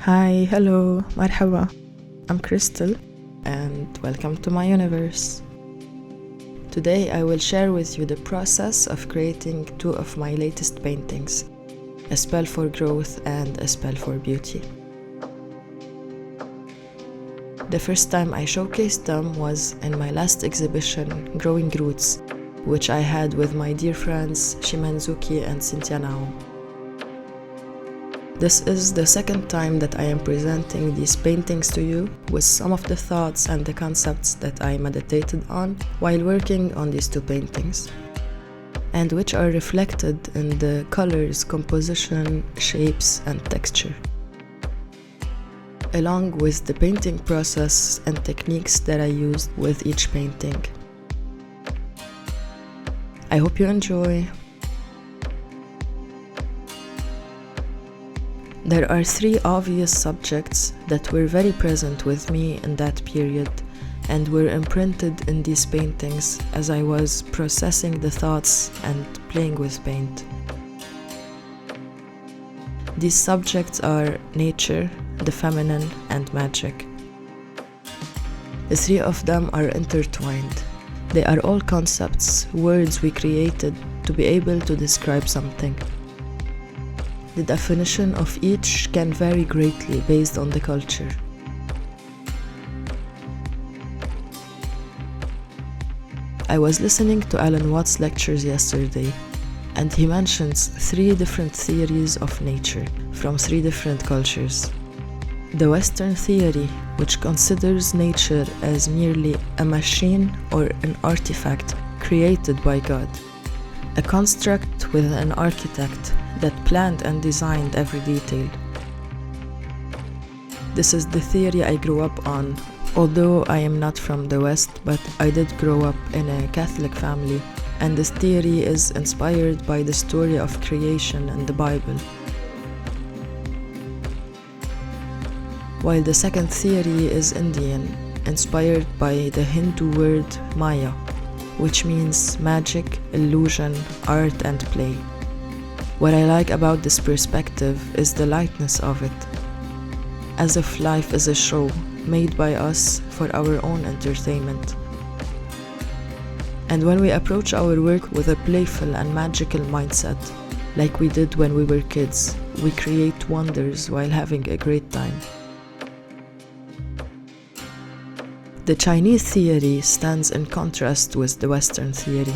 Hi, hello, marhaba. I'm Crystel and welcome to my universe. Today I will share with you the process of creating two of my latest paintings, A Spell for Growth and A Spell for Beauty. The first time I showcased them was in my last exhibition, Growing Roots, which I had with my dear friends Shimanzuki and Cynthia Nao. This is the second time that I am presenting these paintings to you with some of the thoughts and the concepts that I meditated on while working on these two paintings, and which are reflected in the colors, composition, shapes, and texture, along with the painting process and techniques that I used with each painting. I hope you enjoy. There are three obvious subjects that were very present with me in that period and were imprinted in these paintings as I was processing the thoughts and playing with paint. These subjects are nature, the feminine, and magic. The three of them are intertwined. They are all concepts, words we created to be able to describe something. The definition of each can vary greatly based on the culture. I was listening to Alan Watts' lectures yesterday, and he mentions three different theories of nature from three different cultures. The Western theory, which considers nature as merely a machine or an artifact created by God, a construct with an architect that planned and designed every detail. This is the theory I grew up on, although I am not from the West, but I did grow up in a Catholic family, and this theory is inspired by the story of creation in the Bible. While the second theory is Indian, inspired by the Hindu word Maya, which means magic, illusion, art, and play. What I like about this perspective is the lightness of it, as if life is a show made by us for our own entertainment. And when we approach our work with a playful and magical mindset, like we did when we were kids, we create wonders while having a great time. The Chinese theory stands in contrast with the Western theory.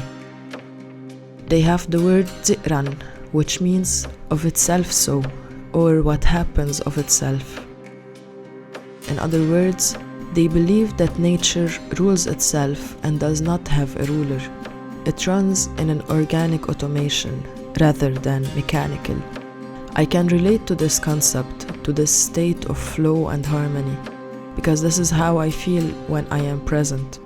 They have the word zi'ran, which means of itself so, or what happens of itself. In other words, they believe that nature rules itself and does not have a ruler. It runs in an organic automation rather than mechanical. I can relate to this concept, to this state of flow and harmony, because this is how I feel when I am present.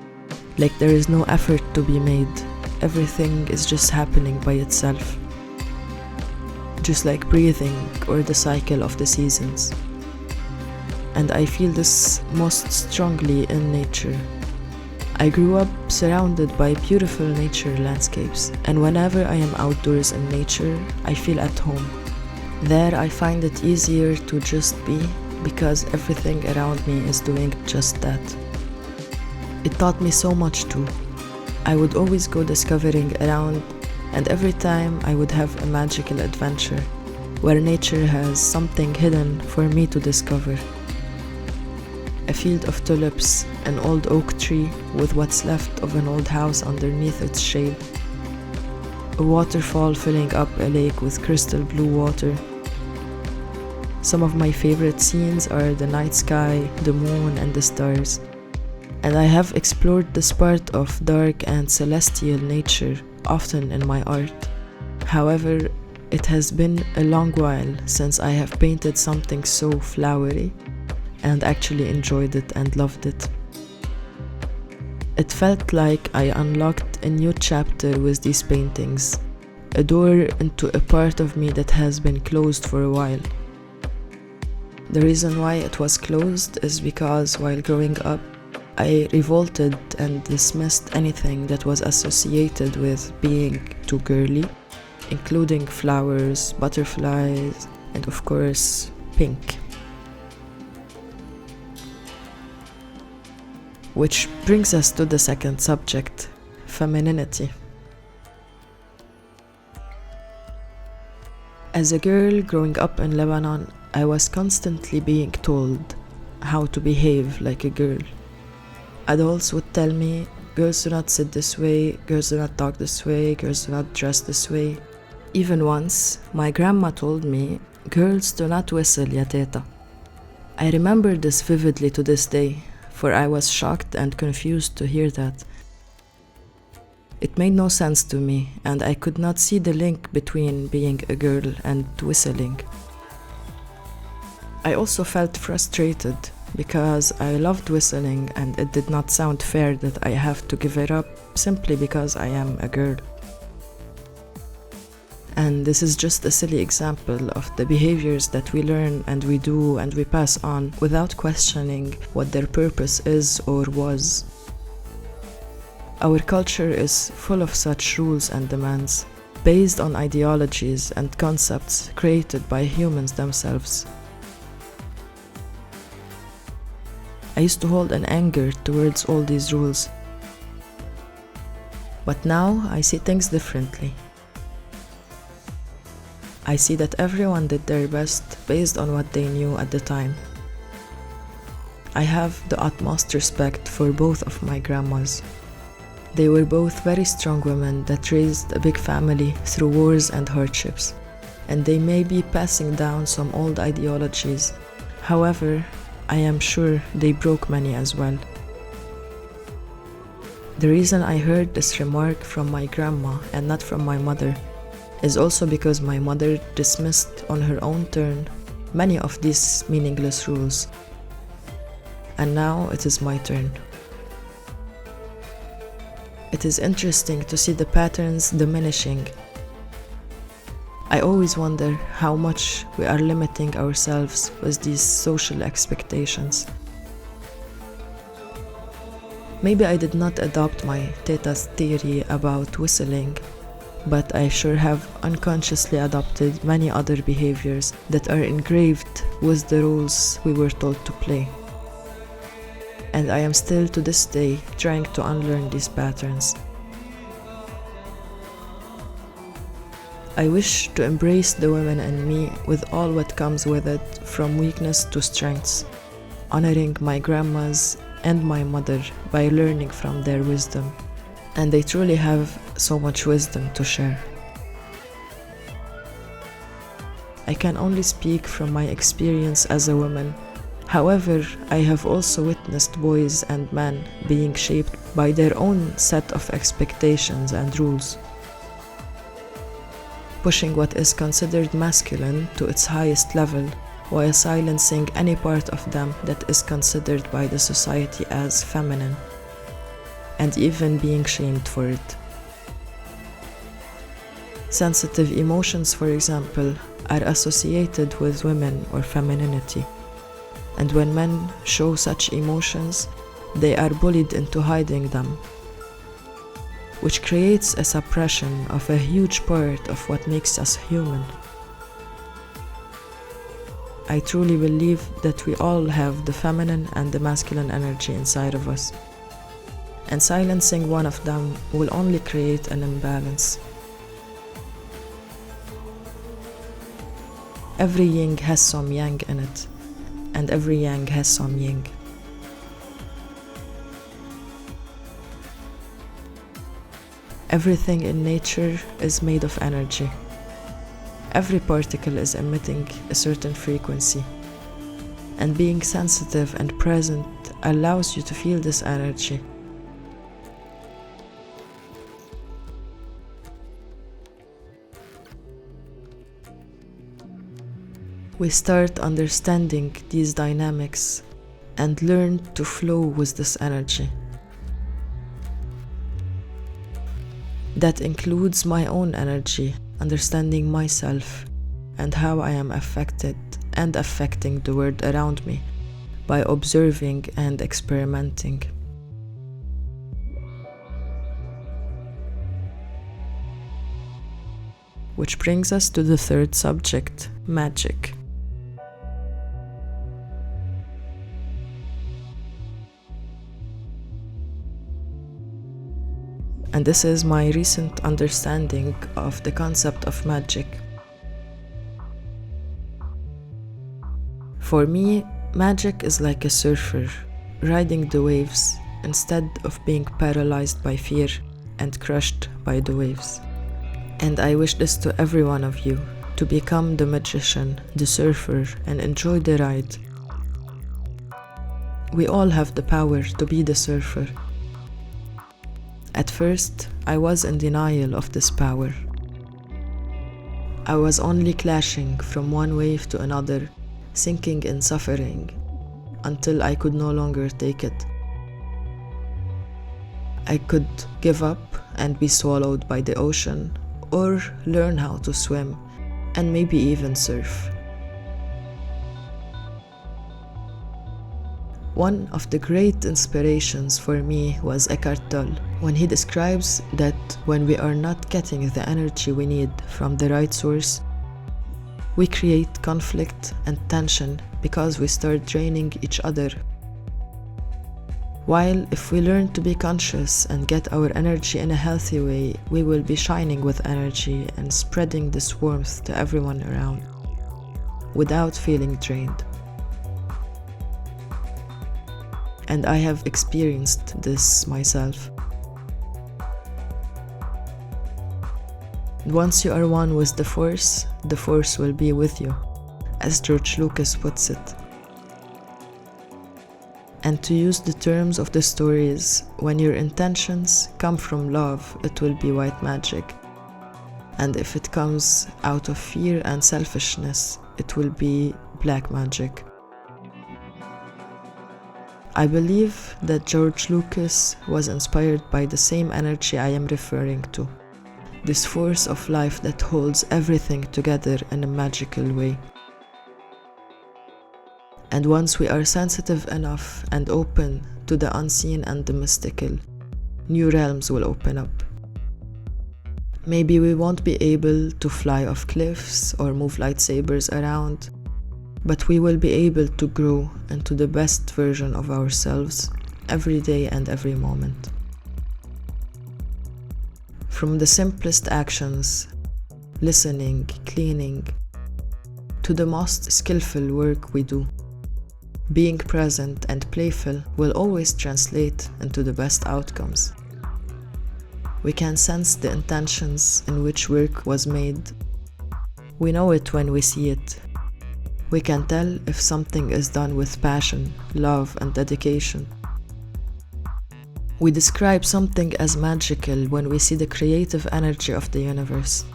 Like there is no effort to be made. Everything is just happening by itself. Just like breathing or the cycle of the seasons. And I feel this most strongly in nature. I grew up surrounded by beautiful nature landscapes, and whenever I am outdoors in nature, I feel at home. There I find it easier to just be, because everything around me is doing just that. It taught me so much too. I would always go discovering around, and every time I would have a magical adventure where nature has something hidden for me to discover. A field of tulips, an old oak tree with what's left of an old house underneath its shade, a waterfall filling up a lake with crystal blue water. Some of my favorite scenes are the night sky, the moon, and the stars. And I have explored this part of dark and celestial nature often in my art. However, it has been a long while since I have painted something so flowery and actually enjoyed it and loved it. It felt like I unlocked a new chapter with these paintings, a door into a part of me that has been closed for a while. The reason why it was closed is because while growing up, I revolted and dismissed anything that was associated with being too girly, including flowers, butterflies, and of course, pink. Which brings us to the second subject, femininity. As a girl growing up in Lebanon, I was constantly being told how to behave like a girl. Adults would tell me, girls do not sit this way, girls do not talk this way, girls do not dress this way. Even once, my grandma told me, girls do not whistle, ya teta. I remember this vividly to this day, for I was shocked and confused to hear that. It made no sense to me, and I could not see the link between being a girl and whistling. I also felt frustrated because I loved whistling and it did not sound fair that I have to give it up simply because I am a girl. And this is just a silly example of the behaviors that we learn and we do and we pass on without questioning what their purpose is or was. Our culture is full of such rules and demands, based on ideologies and concepts created by humans themselves. I used to hold an anger towards all these rules. But now I see things differently. I see that everyone did their best based on what they knew at the time. I have the utmost respect for both of my grandmas. They were both very strong women that raised a big family through wars and hardships, and they may be passing down some old ideologies. However, I am sure they broke many as well. The reason I heard this remark from my grandma and not from my mother is also because my mother dismissed on her own turn many of these meaningless rules. And now it is my turn. It is interesting to see the patterns diminishing. I always wonder how much we are limiting ourselves with these social expectations. Maybe I did not adopt my teta's theory about whistling, but I sure have unconsciously adopted many other behaviors that are engraved with the roles we were told to play. And I am still to this day trying to unlearn these patterns. I wish to embrace the women in me with all what comes with it, from weakness to strengths, honoring my grandmas and my mother by learning from their wisdom. And they truly have so much wisdom to share. I can only speak from my experience as a woman. However, I have also witnessed boys and men being shaped by their own set of expectations and rules, pushing what is considered masculine to its highest level, while silencing any part of them that is considered by the society as feminine, and even being shamed for it. Sensitive emotions, for example, are associated with women or femininity, and when men show such emotions, they are bullied into hiding them, which creates a suppression of a huge part of what makes us human. I truly believe that we all have the feminine and the masculine energy inside of us, and silencing one of them will only create an imbalance. Every yin has some yang in it, and every yang has some yin. Everything in nature is made of energy. Every particle is emitting a certain frequency, and being sensitive and present allows you to feel this energy. We start understanding these dynamics and learn to flow with this energy. That includes my own energy, understanding myself and how I am affected and affecting the world around me by observing and experimenting. Which brings us to the third subject, magic. and this is my recent understanding of the concept of magic. For me, magic is like a surfer riding the waves instead of being paralyzed by fear and crushed by the waves. And I wish this to every one of you, to become the magician, the surfer, and enjoy the ride. We all have the power to be the surfer. At first, I was in denial of this power. I was only clashing from one wave to another, sinking in suffering, until I could no longer take it. I could give up and be swallowed by the ocean, or learn how to swim, and maybe even surf. One of the great inspirations for me was Eckhart Tolle, when he describes that when we are not getting the energy we need from the right source, we create conflict and tension because we start draining each other. While if we learn to be conscious and get our energy in a healthy way, we will be shining with energy and spreading this warmth to everyone around without feeling drained. And I have experienced this myself. Once you are one with the force will be with you, as George Lucas puts it. And to use the terms of the stories, when your intentions come from love, it will be white magic. And if it comes out of fear and selfishness, it will be black magic. I believe that George Lucas was inspired by the same energy I am referring to. This force of life that holds everything together in a magical way. And once we are sensitive enough and open to the unseen and the mystical, new realms will open up. Maybe we won't be able to fly off cliffs or move lightsabers around, but we will be able to grow into the best version of ourselves every day and every moment. From the simplest actions, listening, cleaning, to the most skillful work we do, being present and playful will always translate into the best outcomes. We can sense the intentions in which work was made. We know it when we see it. We can tell if something is done with passion, love, and dedication. We describe something as magical when we see the creative energy of the universe,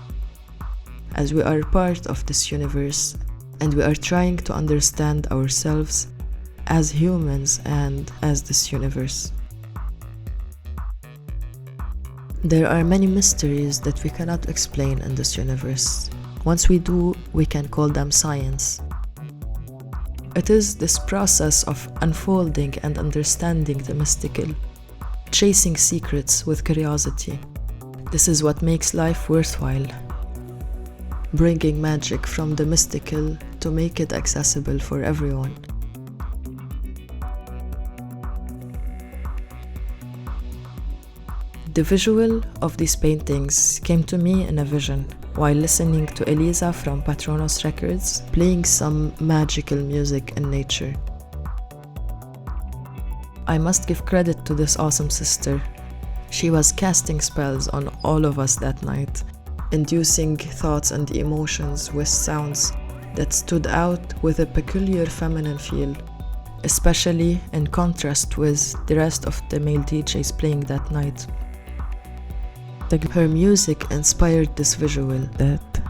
as we are part of this universe and we are trying to understand ourselves as humans and as this universe. There are many mysteries that we cannot explain in this universe. Once we do, we can call them science. It is this process of unfolding and understanding the mystical, chasing secrets with curiosity. This is what makes life worthwhile. Bringing magic from the mystical to make it accessible for everyone. The visual of these paintings came to me in a vision while listening to Eliza from Patronus Records playing some magical music in nature. I must give credit to this awesome sister. She was casting spells on all of us that night, inducing thoughts and emotions with sounds that stood out with a peculiar feminine feel, especially in contrast with the rest of the male DJs playing that night. Her music inspired this visual,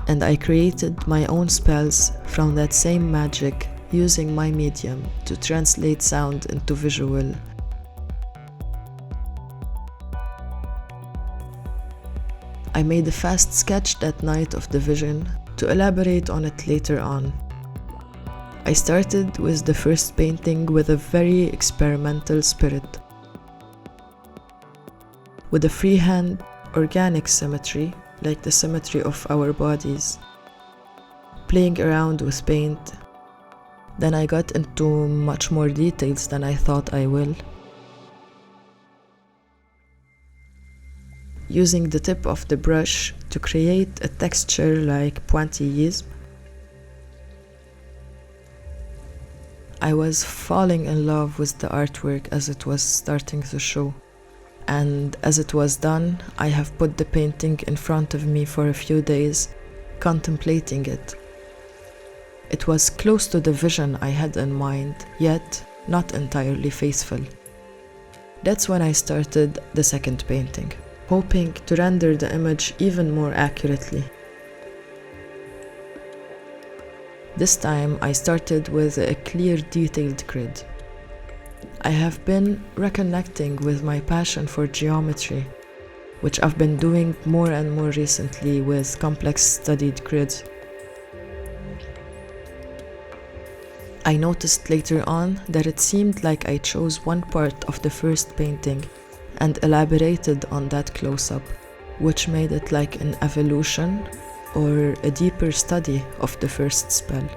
and I created my own spells from that same magic using my medium to translate sound into visual. I made a fast sketch that night of the vision to elaborate on it later on. I started with the first painting with a very experimental spirit, with a freehand, organic symmetry, like the symmetry of our bodies, playing around with paint. Then I got into much more details than I thought I will. using the tip of the brush to create a texture like pointillism. I was falling in love with the artwork as it was starting to show. And as it was done, I have put the painting in front of me for a few days, contemplating it. It was close to the vision I had in mind, yet not entirely faithful. That's when I started the second painting, hoping to render the image even more accurately. This time I started with a clear, detailed grid. I have been reconnecting with my passion for geometry, which I've been doing more and more recently with complex studied grids. I noticed later on that it seemed like I chose one part of the first painting and elaborated on that close-up, which made it like an evolution or a deeper study of the first spell.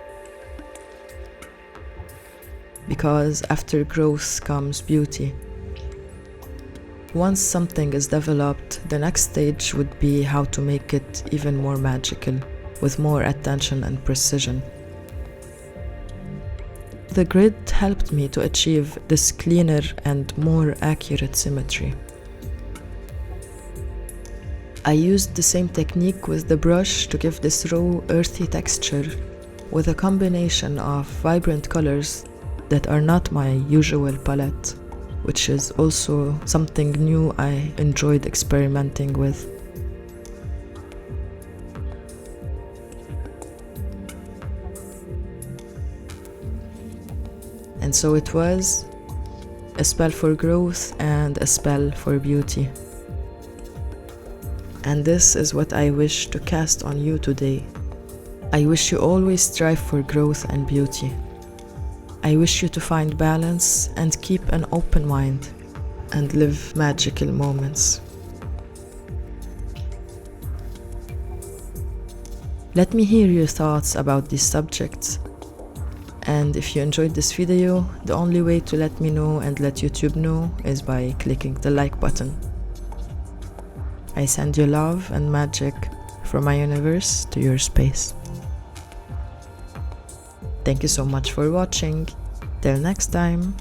Because after growth comes beauty. Once something is developed, the next stage would be how to make it even more magical, with more attention and precision. The grid helped me to achieve this cleaner and more accurate symmetry. I used the same technique with the brush to give this raw, earthy texture with a combination of vibrant colors that are not my usual palette, which is also something new I enjoyed experimenting with. And so it was a spell for growth and a spell for beauty. And this is what I wish to cast on you today. I wish you always strive for growth and beauty. I wish you to find balance and keep an open mind and live magical moments. Let me hear your thoughts about these subjects. And if you enjoyed this video, the only way to let me know and let YouTube know is by clicking the like button. I send you love and magic from my universe to your space. Thank you so much for watching. Till next time.